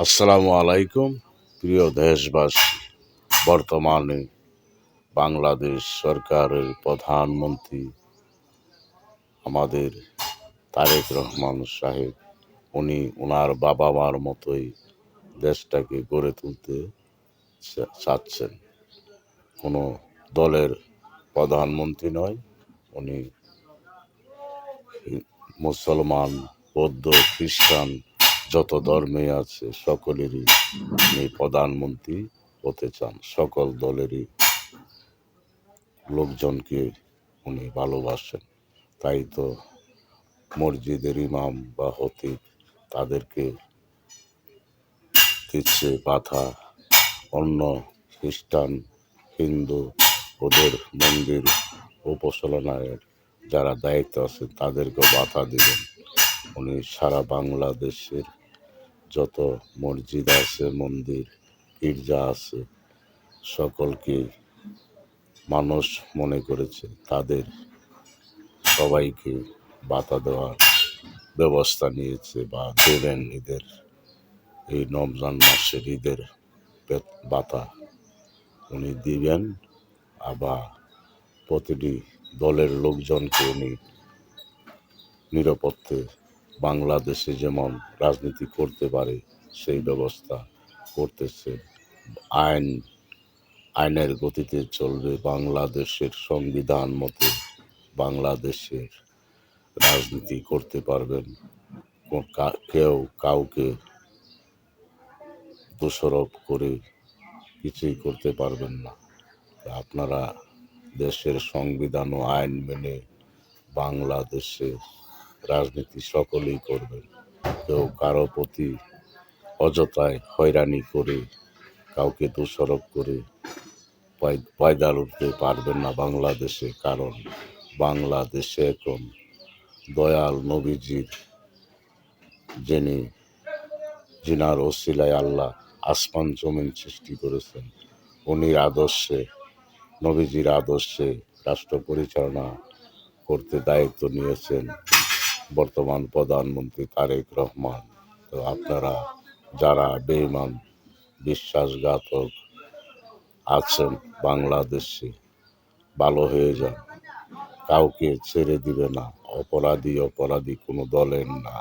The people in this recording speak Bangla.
আসসালামু আলাইকুম। প্রিয় দেশবাসী, বর্তমানে বাংলাদেশ সরকারের প্রধানমন্ত্রী আমাদের তারেক রহমান সাহেব, উনি ওনার বাবা মার মতোই দেশটাকে গড়ে তুলতে চাচ্ছেন। কোনো দলের প্রধানমন্ত্রী নয়, উনি মুসলমান, বৌদ্ধ, খ্রিস্টান যত ধর্মে আছে সকলেরই উনি প্রধানমন্ত্রী হতে চান। সকল দলেরই লোকজনকে উনি ভালোবাসেন। তাই তো মসজিদের ইমাম বা খতিব তাদেরকে দিচ্ছে বাধা। অন্য খ্রিস্টান, হিন্দু ওদের মন্দির উপাসনায় যারা দায়িত্ব আছে তাদেরকেও বাধা দিবেন। উনি সারা বাংলাদেশের যত মসজিদ আছে, মন্দির, গির্জা আছে সকলকে মানুষ মনে করেছে, তাদের সবাইকে বাধা দেওয়ার ব্যবস্থা নিয়েছে বা দেবেন। এই রমজান মাসের ঈদের বাধা উনি দিবেন। আবার প্রতিটি দলের লোকজনকে উনি নিরাপত্তে বাংলাদেশে যেমন রাজনীতি করতে পারে সেই ব্যবস্থা করতেছে। আইনের গতিতে চলবে, বাংলাদেশের সংবিধান মতে বাংলাদেশের রাজনীতি করতে পারবেন। কেউ কাউকে দোষারোপ করে কিছুই করতে পারবেন না। আপনারা দেশের সংবিধান ও আইন মেনে বাংলাদেশে রাজনীতি সকলেই করবেন। কেউ কারো প্রতি অযথায় হয়রানি করে, কাউকে দোষারোপ করে পায়দার উঠতে পারবেন না বাংলাদেশে। কারণ বাংলাদেশে এখন দয়াল নবীজির যিনার ওসিলায় আল্লাহ আসমান জমিন সৃষ্টি করেছেন, উনির আদর্শে, নবীজির আদর্শে রাষ্ট্র পরিচালনা করতে দায়িত্ব নিয়েছেন বর্তমান প্রধানমন্ত্রী তারেক রহমান। তো আপনারা যারা বেঈমান, বিশ্বাসঘাতক আছেন বাংলাদেশে, ভালো হয়ে যান। কাউকে ছেড়ে দিবে না। অপরাধী কোনো দলের না।